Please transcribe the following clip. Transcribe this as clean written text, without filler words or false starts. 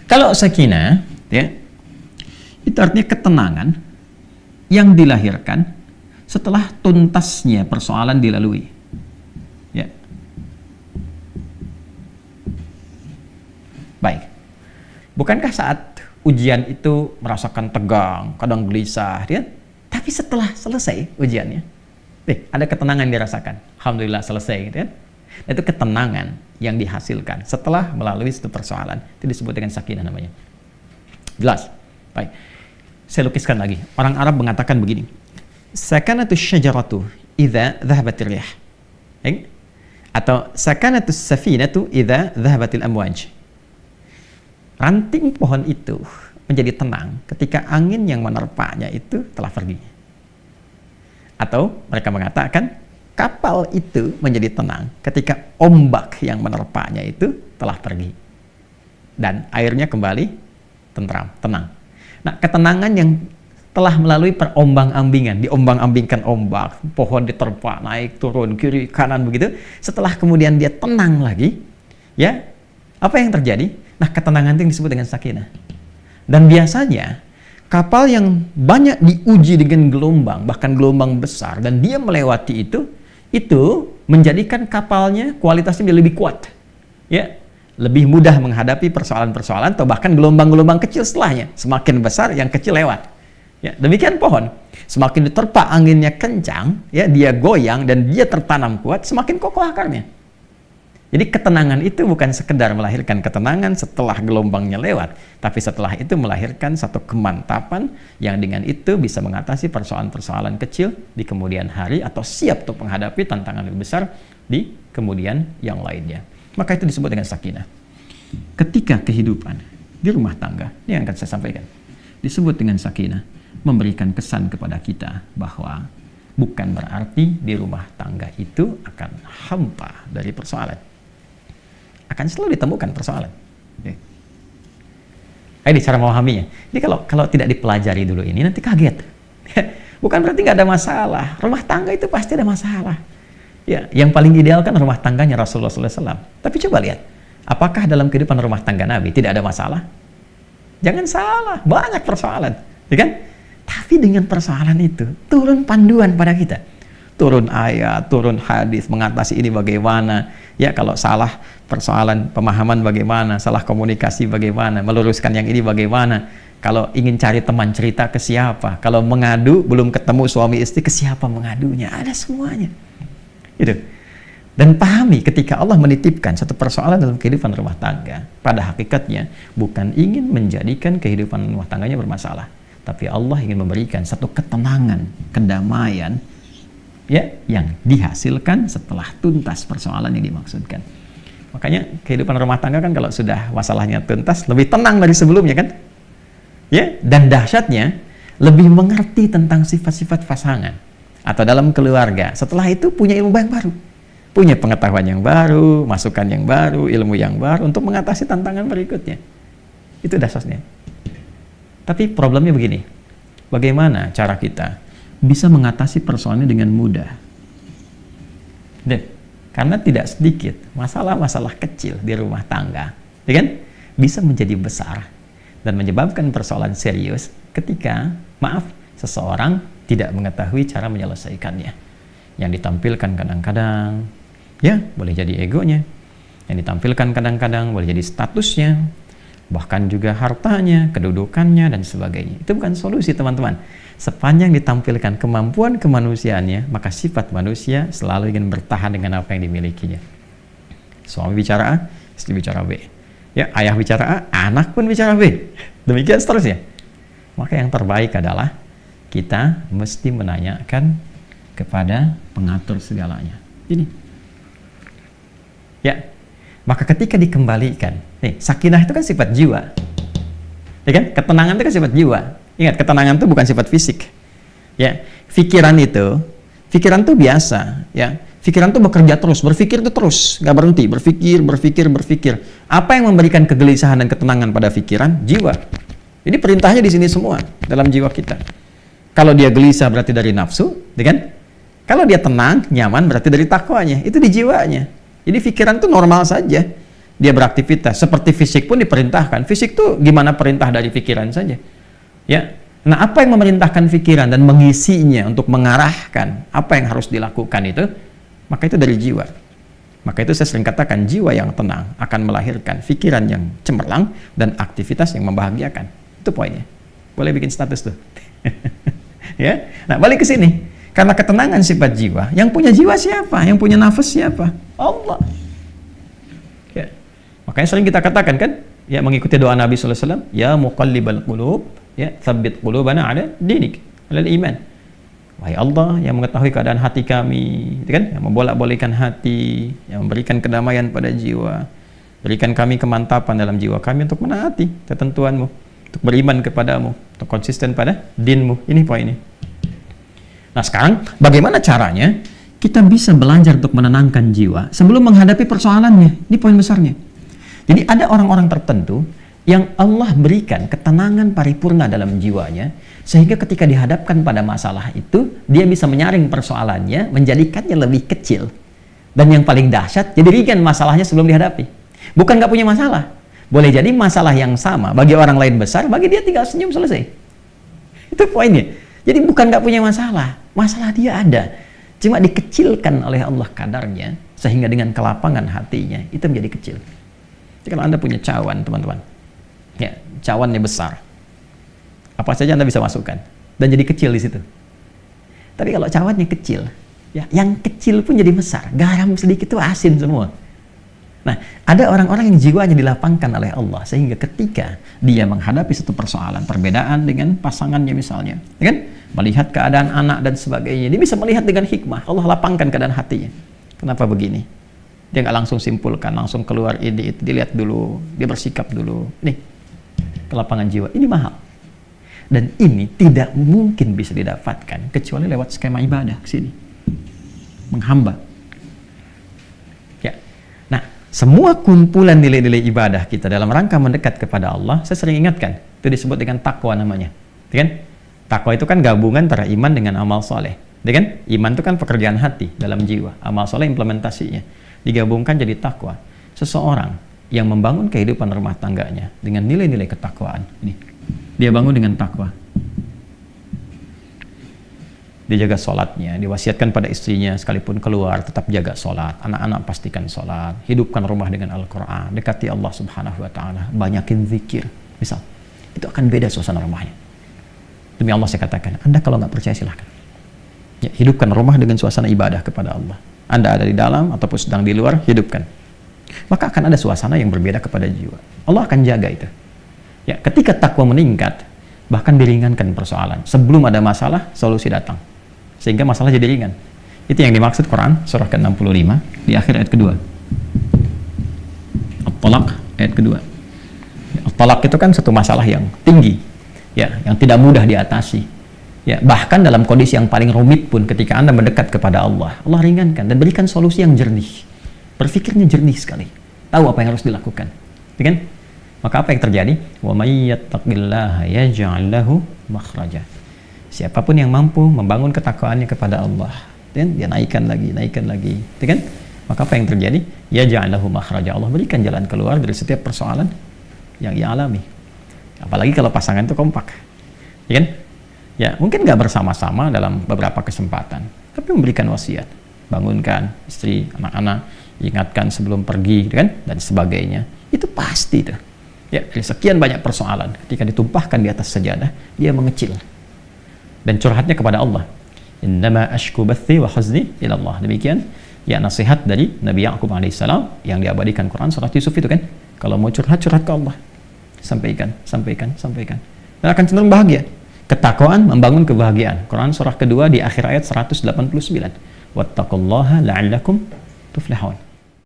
Kalau sakinah, ya, itu artinya ketenangan yang dilahirkan setelah tuntasnya persoalan dilalui. Ya. Baik. Bukankah saat ujian itu merasakan tegang, kadang gelisah, ya? Tapi setelah selesai ujiannya, ada ketenangan dirasakan. Alhamdulillah selesai, gitu kan? Itu ketenangan yang dihasilkan setelah melalui satu persoalan. Itu disebut dengan sakinah namanya. Jelas? Baik. Saya lukiskan lagi. Orang Arab mengatakan begini. Sakanatu syajaratu idza dhahabatir rih. Atau sakanatu safinatu idza dhahabatil amwaj. Ranting pohon itu menjadi tenang ketika angin yang menerpanya itu telah pergi. Atau mereka mengatakan kapal itu menjadi tenang ketika ombak yang menerpanya itu telah pergi. Dan airnya kembali tentram, tenang. Nah, ketenangan yang telah melalui perombang-ambingan, diombang-ambingkan ombak, pohon diterpa, naik, turun, kiri, kanan begitu. Setelah kemudian dia tenang lagi, ya, apa yang terjadi? Nah, ketenangan itu yang disebut dengan sakinah. Dan biasanya kapal yang banyak diuji dengan gelombang, bahkan gelombang besar, dan dia melewati itu menjadikan kapalnya kualitasnya lebih kuat, ya, lebih mudah menghadapi persoalan-persoalan atau bahkan gelombang-gelombang kecil setelahnya. Semakin besar, yang kecil lewat. Ya, demikian pohon. Semakin diterpa anginnya kencang, ya, dia goyang dan dia tertanam kuat, semakin kokoh akarnya. Jadi ketenangan itu bukan sekedar melahirkan ketenangan setelah gelombangnya lewat, tapi setelah itu melahirkan satu kemantapan yang dengan itu bisa mengatasi persoalan-persoalan kecil di kemudian hari atau siap untuk menghadapi tantangan lebih besar di kemudian yang lainnya. Maka itu disebut dengan sakinah. Ketika kehidupan di rumah tangga, ini yang akan saya sampaikan, disebut dengan sakinah, memberikan kesan kepada kita bahwa bukan berarti di rumah tangga itu akan hampa dari persoalan. Akan selalu ditemukan persoalan. Ini cara memahaminya. Jadi kalau tidak dipelajari dulu ini, nanti kaget. Bukan berarti nggak ada masalah. Rumah tangga itu pasti ada masalah. Ya, yang paling ideal kan rumah tangganya Rasulullah SAW. Tapi coba lihat, apakah dalam kehidupan rumah tangga Nabi tidak ada masalah? Jangan salah, banyak persoalan, ya kan? Tapi dengan persoalan itu turun panduan pada kita. Turun ayat, turun hadis, mengatasi ini bagaimana. Ya, kalau salah persoalan pemahaman bagaimana, salah komunikasi bagaimana, meluruskan yang ini bagaimana. Kalau ingin cari teman cerita ke siapa, kalau mengadu belum ketemu suami istri ke siapa mengadunya, ada semuanya. Gitu. Dan pahami ketika Allah menitipkan satu persoalan dalam kehidupan rumah tangga, pada hakikatnya bukan ingin menjadikan kehidupan rumah tangganya bermasalah, tapi Allah ingin memberikan satu ketenangan, kedamaian, ya, yang dihasilkan setelah tuntas persoalan yang dimaksudkan. Makanya kehidupan rumah tangga kan kalau sudah masalahnya tuntas lebih tenang dari sebelumnya kan, ya, dan dahsyatnya lebih mengerti tentang sifat-sifat pasangan atau dalam keluarga. Setelah itu punya ilmu yang baru, punya pengetahuan yang baru, masukan yang baru, ilmu yang baru untuk mengatasi tantangan berikutnya. Itu dahsyatnya. Tapi problemnya begini, bagaimana cara kita bisa mengatasi persoalannya dengan mudah? Karena tidak sedikit masalah-masalah kecil di rumah tangga, ya kan, bisa menjadi besar dan menyebabkan persoalan serius ketika, maaf, seseorang tidak mengetahui cara menyelesaikannya. Yang ditampilkan kadang-kadang, ya, boleh jadi egonya. Yang ditampilkan kadang-kadang boleh jadi statusnya, bahkan juga hartanya, kedudukannya, dan sebagainya. Itu bukan solusi, teman-teman. Sepanjang ditampilkan kemampuan kemanusiaannya, maka sifat manusia selalu ingin bertahan dengan apa yang dimilikinya. Suami bicara A, istri bicara B. Ya, ayah bicara A, anak pun bicara B. Demikian seterusnya. Maka yang terbaik adalah kita mesti menanyakan kepada pengatur segalanya. Ini. Ya, maka ketika dikembalikan, sakinah itu kan sifat jiwa. Ya kan? Ketenangan itu kan sifat jiwa. Ingat, ketenangan itu bukan sifat fisik. Ya, pikiran itu biasa, ya. Pikiran itu bekerja terus, berpikir itu terus, nggak berhenti, berpikir. Apa yang memberikan kegelisahan dan ketenangan pada pikiran? Jiwa. Jadi perintahnya di sini semua dalam jiwa kita. Kalau dia gelisah berarti dari nafsu, ya kan? Kalau dia tenang, nyaman berarti dari takwanya. Itu di jiwanya. Jadi pikiran itu normal saja. dia beraktivitas. Seperti fisik pun diperintahkan. Fisik tuh gimana perintah dari pikiran saja. Ya. Nah, apa yang memerintahkan pikiran dan mengisinya untuk mengarahkan apa yang harus dilakukan itu, maka itu dari jiwa. Maka itu saya sering katakan, jiwa yang tenang akan melahirkan pikiran yang cemerlang dan aktivitas yang membahagiakan. Itu poinnya. Boleh bikin status tuh. Ya. Nah, balik ke sini. Karena ketenangan sifat jiwa, yang punya jiwa siapa? Yang punya nafas siapa? Allah. Ya. Makanya sering kita katakan kan, ya mengikuti doa Nabi sallallahu alaihi wasallam, ya muqallibal qulub, ya tsabbit qulubana ala dinik, ala iman. Wahai Allah yang mengetahui keadaan hati kami, gitu kan? Yang membolak-balikkan hati, yang memberikan kedamaian pada jiwa, berikan kami kemantapan dalam jiwa kami untuk menaati ketentuanmu, untuk beriman kepadamu, untuk konsisten pada dinmu. Ini poinnya. Nah sekarang bagaimana caranya kita bisa belajar untuk menenangkan jiwa sebelum menghadapi persoalannya? Ini poin besarnya. Jadi ada orang-orang tertentu yang Allah berikan ketenangan paripurna dalam jiwanya, sehingga ketika dihadapkan pada masalah itu, dia bisa menyaring persoalannya, menjadikannya lebih kecil. Dan yang paling dahsyat, jadi ringan masalahnya sebelum dihadapi. Bukan nggak punya masalah. Boleh jadi masalah yang sama, bagi orang lain besar, bagi dia tinggal senyum selesai. Itu poinnya. Jadi bukan nggak punya masalah, masalah dia ada. Cuma dikecilkan oleh Allah kadarnya, sehingga dengan kelapangan hatinya, itu menjadi kecil. Jadi kalau Anda punya cawan, teman-teman, ya, cawannya besar, apa saja Anda bisa masukkan dan jadi kecil di situ. Tapi kalau cawannya kecil, ya, yang kecil pun jadi besar. Garam sedikit itu asin semua. Nah, ada orang-orang yang jiwanya dilapangkan oleh Allah sehingga ketika dia menghadapi satu persoalan, perbedaan dengan pasangannya misalnya, ya kan? Melihat keadaan anak dan sebagainya, dia bisa melihat dengan hikmah. Allah lapangkan keadaan hatinya. Kenapa begini? Dia nggak langsung simpulkan, langsung keluar ide itu, dilihat dulu, dia bersikap dulu. Nih, kelapangan jiwa. Ini mahal. Dan ini tidak mungkin bisa didapatkan kecuali lewat skema ibadah ke sini. Menghamba. Ya. Nah, semua kumpulan nilai-nilai ibadah kita dalam rangka mendekat kepada Allah, saya sering ingatkan, itu disebut dengan takwa namanya. Ya kan? Takwa itu kan gabungan antara iman dengan amal soleh. Ya kan? Iman itu kan pekerjaan hati dalam jiwa. Amal soleh implementasinya. Digabungkan jadi takwa. Seseorang yang membangun kehidupan rumah tangganya dengan nilai-nilai ketakwaan. Ini. Dia bangun dengan takwa. Dia jaga sholatnya, diwasiatkan pada istrinya sekalipun keluar tetap jaga sholat, anak-anak pastikan sholat, hidupkan rumah dengan Al-Quran, dekati Allah Subhanahu wa Ta'ala, banyakin zikir, misal. Itu akan beda suasana rumahnya. Demi Allah saya katakan, Anda kalau nggak percaya silahkan. Ya, hidupkan rumah dengan suasana ibadah kepada Allah. Anda ada di dalam ataupun sedang di luar, hidupkan. Maka akan ada suasana yang berbeda kepada jiwa. Allah akan jaga itu. Ya, ketika takwa meningkat, bahkan diringankan persoalan. Sebelum ada masalah, solusi datang. Sehingga masalah jadi ringan. Itu yang dimaksud Quran, surah ke-65, di akhir ayat kedua. At-Talaq, ayat kedua. At-Talaq itu kan satu masalah yang tinggi, ya, yang tidak mudah diatasi. Ya, bahkan dalam kondisi yang paling rumit pun ketika Anda mendekat kepada Allah, Allah ringankan dan berikan solusi yang jernih. Berpikirnya jernih sekali. Tahu apa yang harus dilakukan. Ya kan? Maka apa yang terjadi? Wa may yattaqillaha yaj'al lahu makhraja. Siapapun yang mampu membangun ketakwaannya kepada Allah, dan dia naikkan lagi, ya kan? Maka apa yang terjadi? Yaj'al lahu makhraja. Allah berikan jalan keluar dari setiap persoalan yang ia alami. Apalagi kalau pasangan itu kompak. Ya kan? Ya, mungkin nggak bersama-sama dalam beberapa kesempatan, tapi memberikan wasiat, bangunkan istri, anak-anak, ingatkan sebelum pergi, kan, dan sebagainya. Itu pasti tuh. Ya, dari sekian banyak persoalan, ketika ditumpahkan di atas sajadah, dia mengecil dan curhatnya kepada Allah. Innama ashku bathi wa huzni ila Allah. Demikian ya nasihat dari Nabi Ya'qub alaihissalam yang diabadikan Quran surat Yusuf itu kan. Kalau mau curhat ke Allah. Sampaikan. Dan akan cenderung bahagia. Ketakwaan membangun kebahagiaan. Quran surah kedua di akhir ayat 189. Wattaqullaha la'allakum tuflihun.